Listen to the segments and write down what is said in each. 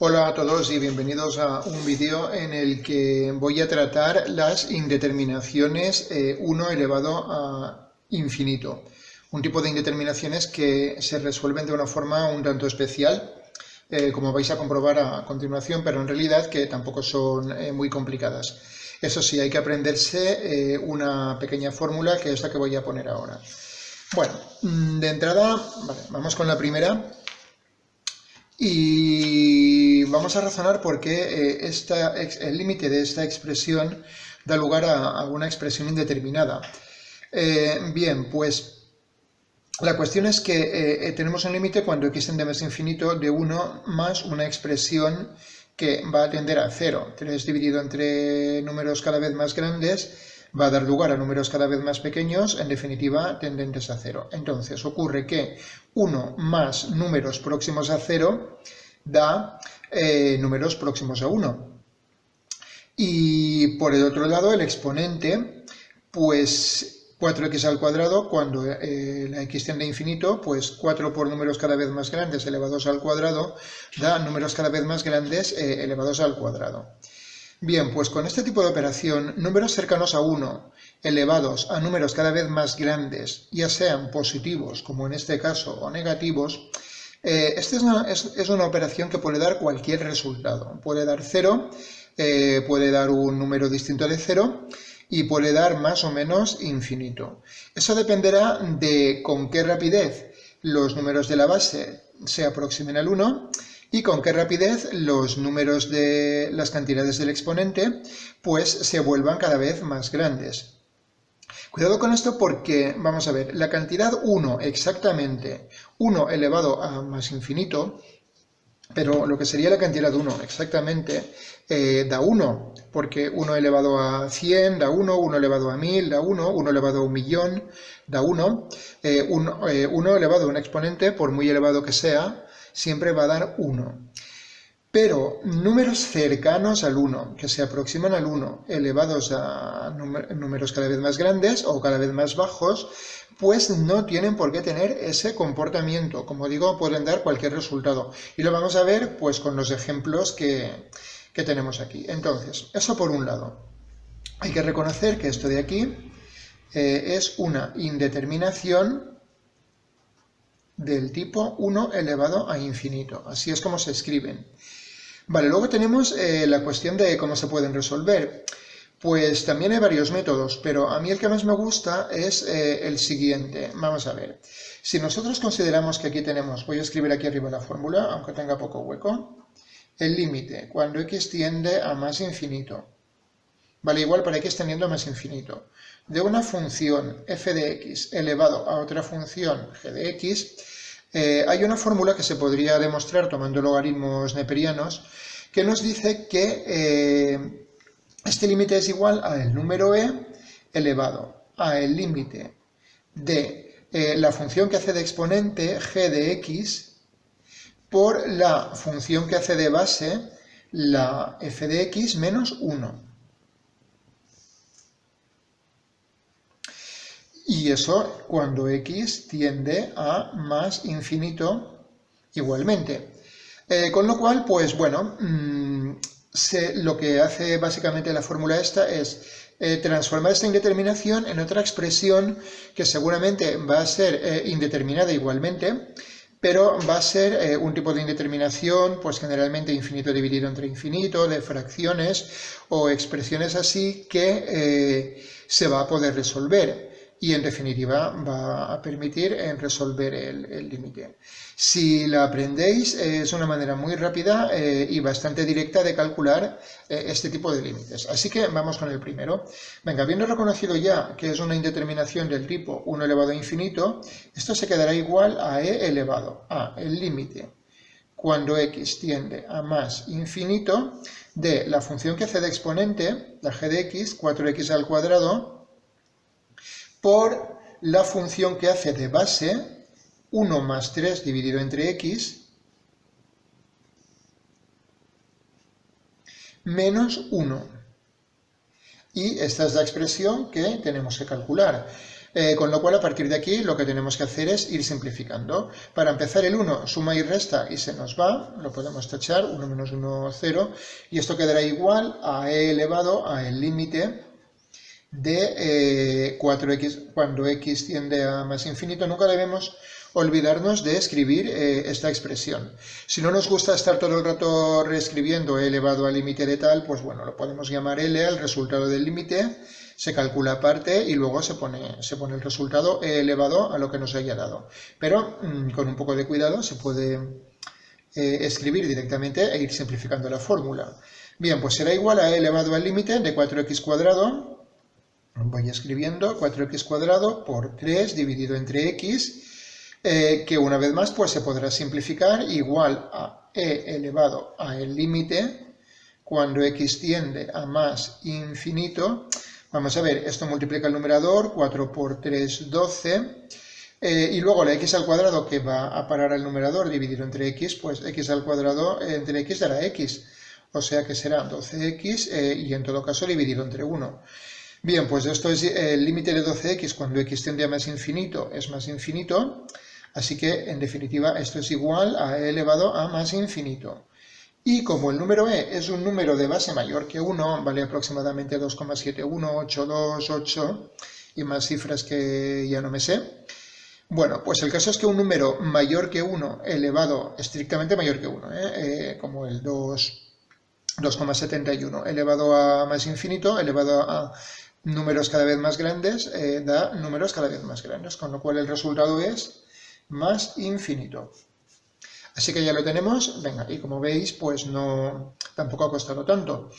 Hola a todos y bienvenidos a un vídeo en el que voy a tratar las indeterminaciones 1 elevado a infinito. Un tipo de indeterminaciones que se resuelven de una forma un tanto especial, como vais a comprobar a continuación, pero en realidad que tampoco son muy complicadas. Eso sí, hay que aprenderse una pequeña fórmula que es la que voy a poner ahora. Bueno, de entrada, vale, vamos con la primera. Y vamos a razonar por qué el límite de esta expresión da lugar a una expresión indeterminada. Bien, pues la cuestión es que tenemos un límite cuando x tiende a más infinito de 1 más una expresión que va a tender a 0. 3 dividido entre números cada vez más grandes va a dar lugar a números cada vez más pequeños, en definitiva tendentes a 0. Entonces ocurre que 1 más números próximos a 0 da números próximos a 1. Y por el otro lado, el exponente, pues 4x al cuadrado, cuando la x tiende a infinito, pues 4 por números cada vez más grandes elevados al cuadrado, da números cada vez más grandes elevados al cuadrado. Bien, pues con este tipo de operación, números cercanos a 1 elevados a números cada vez más grandes, ya sean positivos, como en este caso, o negativos, esta es una operación que puede dar cualquier resultado. Puede dar 0, puede dar un número distinto de 0 y puede dar más o menos infinito. Eso dependerá de con qué rapidez los números de la base se aproximen al 1 y con qué rapidez los números de las cantidades del exponente pues se vuelvan cada vez más grandes. Cuidado con esto porque, vamos a ver, la cantidad 1 exactamente, 1 elevado a más infinito, pero lo que sería la cantidad 1 exactamente da 1, porque 1 elevado a 100 da 1, 1 elevado a 1000 da 1, 1 elevado a 1.000.000 da 1, 1 elevado a un exponente, por muy elevado que sea, siempre va a dar 1. Pero números cercanos al 1, que se aproximan al 1, elevados a números cada vez más grandes o cada vez más bajos, pues no tienen por qué tener ese comportamiento. Como digo, pueden dar cualquier resultado. Y lo vamos a ver pues con los ejemplos que tenemos aquí. Entonces, eso por un lado. Hay que reconocer que esto de aquí es una indeterminación del tipo 1 elevado a infinito. Así es como se escriben. Vale, luego tenemos la cuestión de cómo se pueden resolver. Pues también hay varios métodos, pero a mí el que más me gusta es el siguiente. Vamos a ver. Si nosotros consideramos que aquí tenemos, voy a escribir aquí arriba la fórmula, aunque tenga poco hueco, el límite cuando x tiende a más infinito. Vale, igual para x tendiendo a más infinito. De una función f de x elevado a otra función g de x, hay una fórmula que se podría demostrar tomando logaritmos neperianos que nos dice que este límite es igual al número e elevado al límite de la función que hace de exponente g de x por la función que hace de base la f de x menos 1. Y eso cuando x tiende a más infinito igualmente. Con lo cual, pues bueno, lo que hace básicamente la fórmula esta es transformar esta indeterminación en otra expresión que seguramente va a ser indeterminada igualmente, pero va a ser un tipo de indeterminación, pues generalmente infinito dividido entre infinito, de fracciones o expresiones así que se va a poder resolver y en definitiva va a permitir resolver el límite. Si la aprendéis es una manera muy rápida y bastante directa de calcular este tipo de límites. Así que vamos con el primero. Venga, habiendo reconocido ya que es una indeterminación del tipo 1 elevado a infinito, esto se quedará igual a e elevado a el límite cuando x tiende a más infinito de la función que hace de exponente, la g de x, 4x al cuadrado, por la función que hace de base 1 más 3 dividido entre x menos 1. Y esta es la expresión que tenemos que calcular. Con lo cual, a partir de aquí, lo que tenemos que hacer es ir simplificando. Para empezar, el 1 suma y resta y se nos va, lo podemos tachar, 1 menos 1, 0, y esto quedará igual a e elevado a el límite de 4x cuando x tiende a más infinito. Nunca debemos olvidarnos de escribir esta expresión. Si no nos gusta estar todo el rato reescribiendo e elevado al límite de tal, pues bueno, lo podemos llamar L, el resultado del límite, se calcula aparte y luego se pone el resultado e elevado a lo que nos haya dado. Pero con un poco de cuidado se puede escribir directamente e ir simplificando la fórmula. Bien, pues será igual a e elevado al límite de 4x cuadrado. Voy escribiendo 4x cuadrado por 3 dividido entre x, que una vez más pues se podrá simplificar igual a e elevado a el límite cuando x tiende a más infinito. Vamos a ver, esto multiplica el numerador, 4 por 3, 12, y luego la x al cuadrado que va a parar al numerador dividido entre x, pues x al cuadrado entre x dará x, o sea que será 12x y en todo caso dividido entre 1. Bien, pues esto es el límite de 12x cuando x tiende a más infinito es más infinito, así que en definitiva esto es igual a e elevado a más infinito. Y como el número e es un número de base mayor que 1, vale aproximadamente 2,7182, y más cifras que ya no me sé. Bueno, pues el caso es que un número mayor que 1 elevado, estrictamente mayor que 1, como el 2,71 elevado a más infinito, elevado a números cada vez más grandes, da números cada vez más grandes, con lo cual el resultado es más infinito. Así que ya lo tenemos, venga, y como veis, pues tampoco ha costado tanto.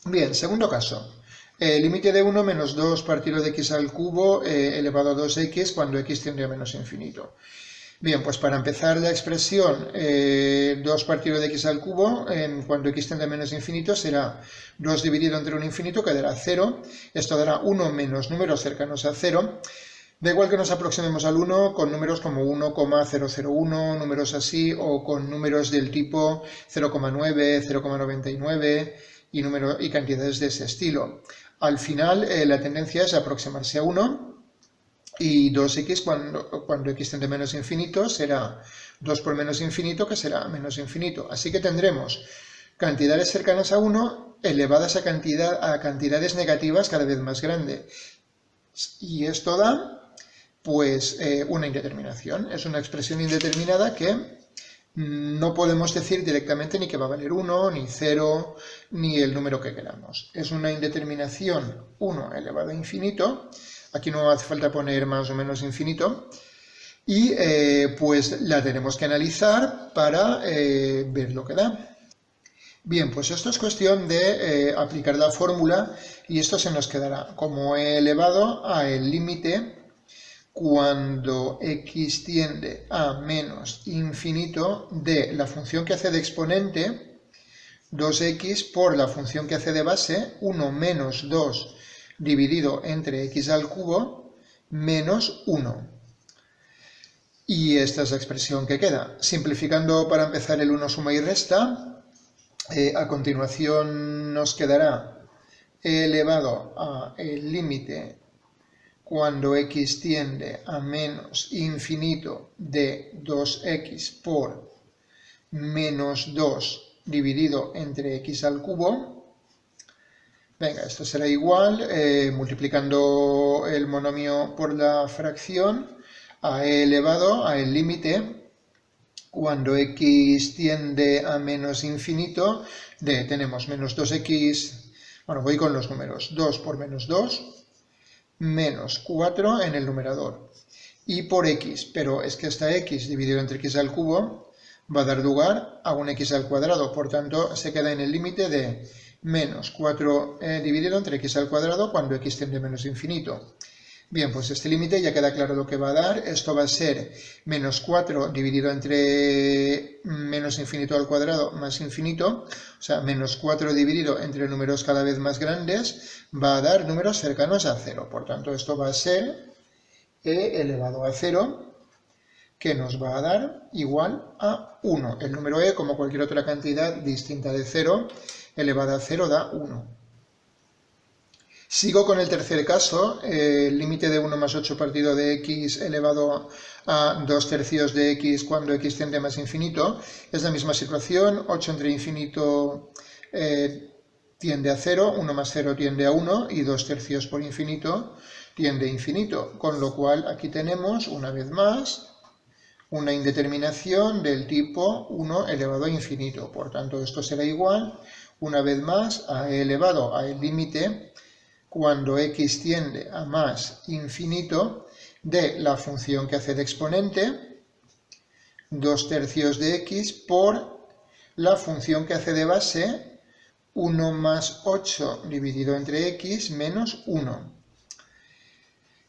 Bien, segundo caso. Límite de 1 menos 2 partido de x al cubo elevado a 2x cuando x tiende a menos infinito. Bien, pues para empezar la expresión 2 partido de x al cubo cuando x tiende a menos infinito será 2 dividido entre un infinito que dará 0. Esto dará 1 menos números cercanos a 0. Da igual que nos aproximemos al 1 con números como 1,001, números así, o con números del tipo 0,9, 0,99 y cantidades de ese estilo. Al final la tendencia es aproximarse a 1. Y 2x cuando x tiende a menos infinito será 2 por menos infinito, que será menos infinito. Así que tendremos cantidades cercanas a 1 elevadas a cantidades negativas cada vez más grandes. Y esto da pues una indeterminación. Es una expresión indeterminada que no podemos decir directamente ni que va a valer 1, ni 0, ni el número que queramos. Es una indeterminación 1 elevado a infinito. Aquí no hace falta poner más o menos infinito. Y pues la tenemos que analizar para ver lo que da. Bien, pues esto es cuestión de aplicar la fórmula y esto se nos quedará como e elevado a el límite cuando x tiende a menos infinito de la función que hace de exponente 2x por la función que hace de base 1 menos 2 dividido entre x al cubo menos 1. Y esta es la expresión que queda. Simplificando para empezar el 1 suma y resta, a continuación nos quedará e elevado a el límite cuando x tiende a menos infinito de 2x por menos 2 dividido entre x al cubo. Venga, esto será igual, multiplicando el monomio por la fracción, a e elevado a el límite cuando x tiende a menos infinito tenemos menos 2x, bueno, voy con los números, 2 por menos 2, menos 4 en el numerador, y por x, pero es que esta x dividido entre x al cubo va a dar lugar a un x al cuadrado, por tanto se queda en el límite de menos 4 dividido entre x al cuadrado cuando x tiende a menos infinito. Bien, pues este límite ya queda claro lo que va a dar. Esto va a ser menos 4 dividido entre menos infinito al cuadrado más infinito, o sea, menos 4 dividido entre números cada vez más grandes, va a dar números cercanos a 0. Por tanto, esto va a ser e elevado a 0, que nos va a dar igual a 1. El número e, como cualquier otra cantidad distinta de 0, elevada a 0 da 1. Sigo con el tercer caso, el límite de 1 más 8 partido de x elevado a 2 tercios de x cuando x tiende a más infinito. Es la misma situación, 8 entre infinito tiende a 0, 1 más 0 tiende a 1 y 2 tercios por infinito tiende a infinito. Con lo cual aquí tenemos, una vez más, una indeterminación del tipo 1 elevado a infinito. Por tanto, esto será igual, una vez más, a e elevado a el límite cuando x tiende a más infinito de la función que hace de exponente, 2 tercios de x, por la función que hace de base, 1 más 8 dividido entre x menos 1.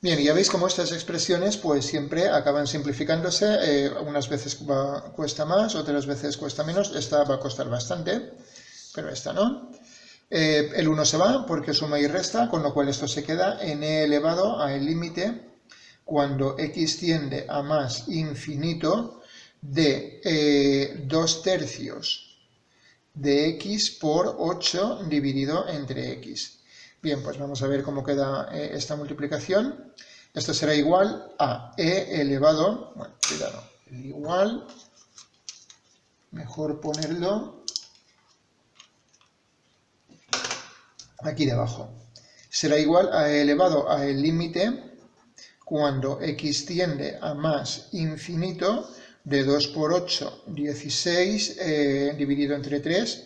Bien, ya veis cómo estas expresiones pues siempre acaban simplificándose, unas veces cuesta más, otras veces cuesta menos, esta va a costar bastante, pero esta no. El 1 se va porque suma y resta, con lo cual esto se queda en e elevado a el límite cuando x tiende a más infinito de 2 tercios de x por 8 dividido entre x. Bien, pues vamos a ver cómo queda esta multiplicación. Esto será igual a e elevado, bueno, cuidado, igual, mejor ponerlo aquí debajo. Será igual a e elevado a el límite cuando x tiende a más infinito de 2 por 8, 16 dividido entre 3.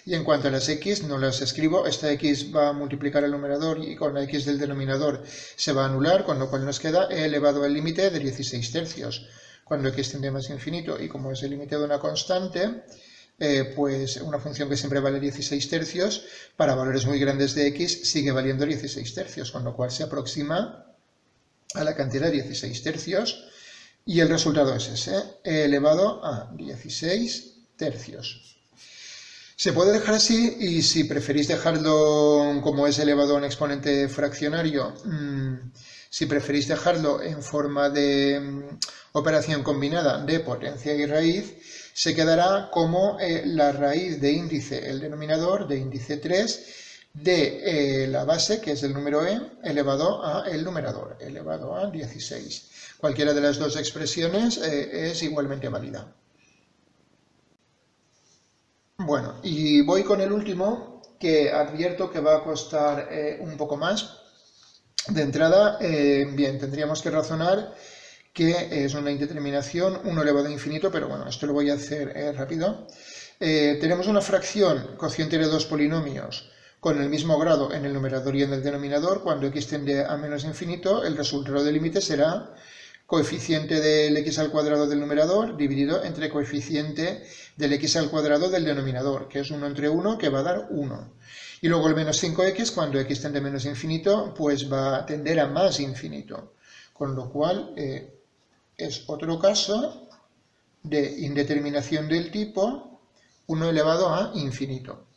Y en cuanto a las x, no las escribo. Esta x va a multiplicar el numerador y con la x del denominador se va a anular, con lo cual nos queda e elevado al límite de 16 tercios. Cuando x tiende a más infinito, y como es el límite de una constante, pues una función que siempre vale 16 tercios, para valores muy grandes de x sigue valiendo 16 tercios, con lo cual se aproxima a la cantidad de 16 tercios, y el resultado es ese, e elevado a 16 tercios. Se puede dejar así, y si preferís dejarlo como es elevado a un exponente fraccionario, si preferís dejarlo en forma de operación combinada de potencia y raíz, se quedará como la raíz de índice, el denominador de índice 3, de la base, que es el número e, elevado a el numerador, elevado a 16. Cualquiera de las dos expresiones es igualmente válida. Bueno, y voy con el último, que advierto que va a costar un poco más. De entrada, bien, tendríamos que razonar que es una indeterminación 1 elevado a infinito, pero bueno, esto lo voy a hacer rápido. Tenemos una fracción cociente de dos polinomios con el mismo grado en el numerador y en el denominador. Cuando x tiende a menos infinito, el resultado del límite será coeficiente del x al cuadrado del numerador dividido entre coeficiente del x al cuadrado del denominador, que es 1 entre 1, que va a dar 1. Y luego el menos 5x, cuando x tiende a menos infinito, pues va a tender a más infinito. Con lo cual es otro caso de indeterminación del tipo 1 elevado a infinito.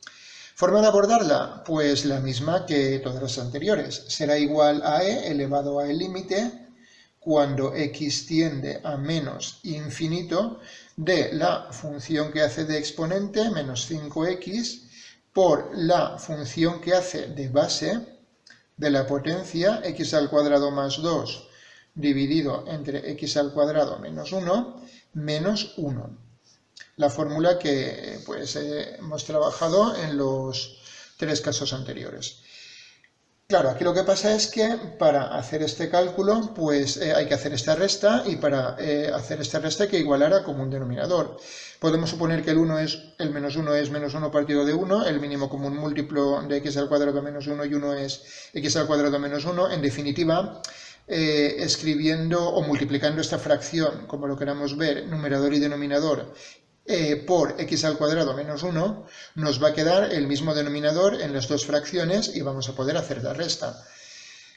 ¿Forma de abordarla? Pues la misma que todas las anteriores. Será igual a e elevado a el límite cuando x tiende a menos infinito de la función que hace de exponente, menos 5x, por la función que hace de base de la potencia, x al cuadrado más 2 dividido entre x al cuadrado menos 1, menos 1. La fórmula que pues, hemos trabajado en los 3 casos anteriores. Claro, aquí lo que pasa es que para hacer este cálculo pues hay que hacer esta resta, y para hacer esta resta hay que igualar a común denominador. Podemos suponer que el menos 1 es menos 1 partido de 1, el mínimo común múltiplo de x al cuadrado menos 1 y 1 es x al cuadrado menos 1. En definitiva, escribiendo o multiplicando esta fracción, como lo queramos ver, numerador y denominador, por x al cuadrado menos 1, nos va a quedar el mismo denominador en las dos fracciones y vamos a poder hacer la resta.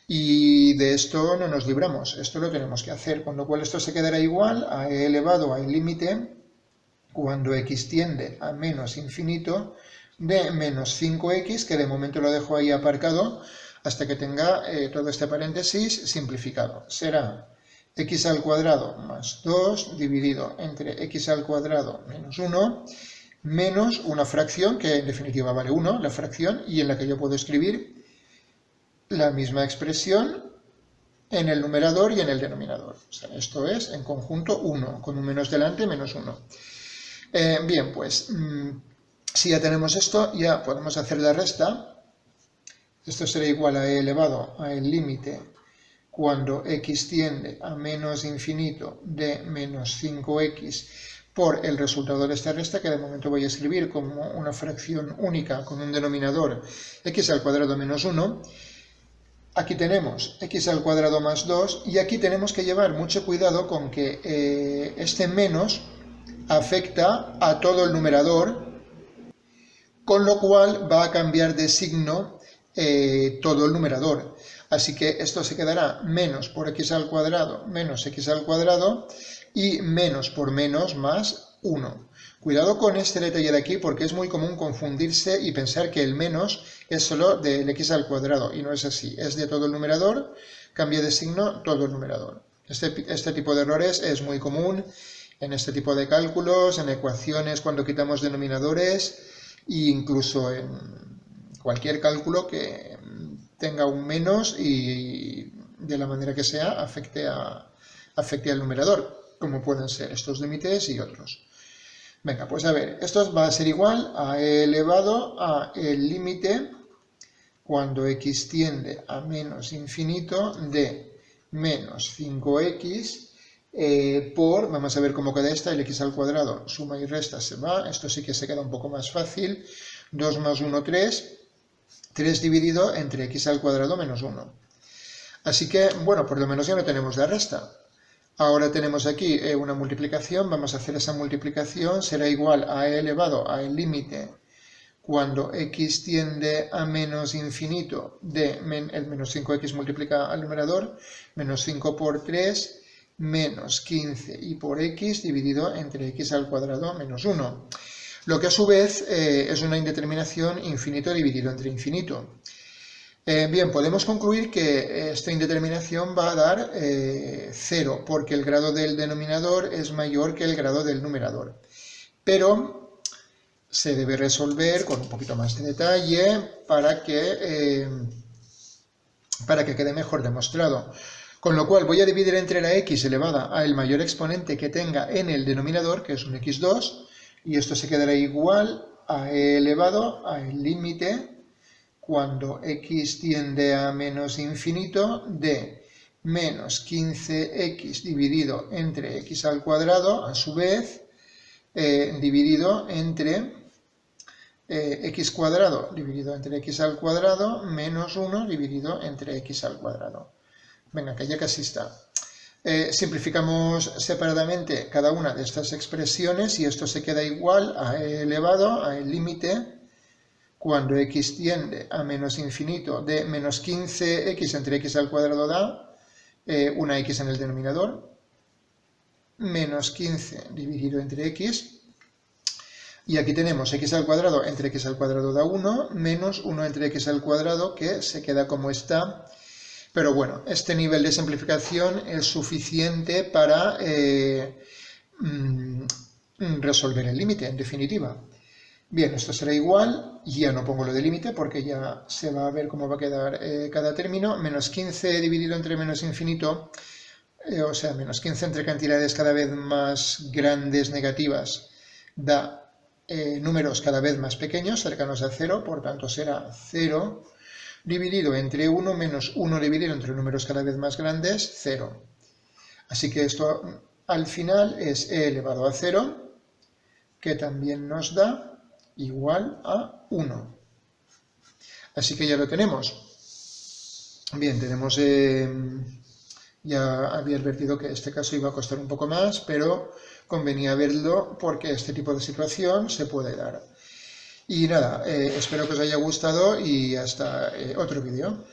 Y de esto no nos libramos, esto lo tenemos que hacer, con lo cual esto se quedará igual a e elevado al límite cuando x tiende a menos infinito de menos 5x, que de momento lo dejo ahí aparcado hasta que tenga todo este paréntesis simplificado. Será x al cuadrado más 2 dividido entre x al cuadrado menos 1 menos una fracción que en definitiva vale 1, la fracción, y en la que yo puedo escribir la misma expresión en el numerador y en el denominador. O sea, esto es en conjunto 1, con un menos delante, menos 1. Bien, pues si ya tenemos esto, ya podemos hacer la resta. Esto será igual a e elevado a el límite cuando x tiende a menos infinito de menos 5x por el resultado de esta resta, que de momento voy a escribir como una fracción única con un denominador x al cuadrado menos 1. Aquí tenemos x al cuadrado más 2 y aquí tenemos que llevar mucho cuidado con que este menos afecta a todo el numerador, con lo cual va a cambiar de signo todo el numerador. Así que esto se quedará menos por x al cuadrado menos x al cuadrado y menos por menos más 1. Cuidado con este detalle de aquí porque es muy común confundirse y pensar que el menos es solo del x al cuadrado y no es así. Es de todo el numerador, cambia de signo todo el numerador. Este tipo de errores es muy común en este tipo de cálculos, en ecuaciones cuando quitamos denominadores e incluso en cualquier cálculo que tenga un menos y de la manera que sea afecte al numerador, como pueden ser estos límites y otros. Venga, pues a ver, esto va a ser igual a e elevado a el límite cuando x tiende a menos infinito de menos 5x por, vamos a ver cómo queda esta, el x al cuadrado, suma y resta se va, esto sí que se queda un poco más fácil, 2 más 1, 3, 3 dividido entre x al cuadrado menos 1. Así que, bueno, por lo menos ya no tenemos la resta. Ahora tenemos aquí una multiplicación, vamos a hacer esa multiplicación, será igual a e elevado a el límite cuando x tiende a menos infinito de el menos 5x multiplica al numerador, menos 5 por 3, menos 15 y por x dividido entre x al cuadrado menos 1. Lo que a su vez es una indeterminación infinito dividido entre infinito. Bien, podemos concluir que esta indeterminación va a dar 0, porque el grado del denominador es mayor que el grado del numerador. Pero se debe resolver con un poquito más de detalle para que quede mejor demostrado. Con lo cual voy a dividir entre la x elevada a el mayor exponente que tenga en el denominador, que es un x2, y esto se quedará igual a e elevado a el límite cuando x tiende a menos infinito de menos 15x dividido entre x al cuadrado, a su vez, dividido entre x cuadrado dividido entre x al cuadrado menos 1 dividido entre x al cuadrado. Venga, que ya casi está. Simplificamos separadamente cada una de estas expresiones y esto se queda igual a e elevado a el límite cuando x tiende a menos infinito de menos 15x entre x al cuadrado da una x en el denominador, menos 15 dividido entre x, y aquí tenemos x al cuadrado entre x al cuadrado da 1, menos 1 entre x al cuadrado, que se queda como está. Pero bueno, este nivel de simplificación es suficiente para resolver el límite, en definitiva. Bien, esto será igual, ya no pongo lo de límite porque ya se va a ver cómo va a quedar cada término, menos 15 dividido entre menos infinito, o sea, menos 15 entre cantidades cada vez más grandes negativas, da números cada vez más pequeños, cercanos a 0, por tanto será 0, dividido entre 1 menos 1 dividido entre números cada vez más grandes, 0. Así que esto al final es e elevado a 0, que también nos da igual a 1. Así que ya lo tenemos. Bien, tenemos... ya había advertido que este caso iba a costar un poco más, pero convenía verlo porque este tipo de situación se puede dar. Y nada, espero que os haya gustado y hasta otro vídeo.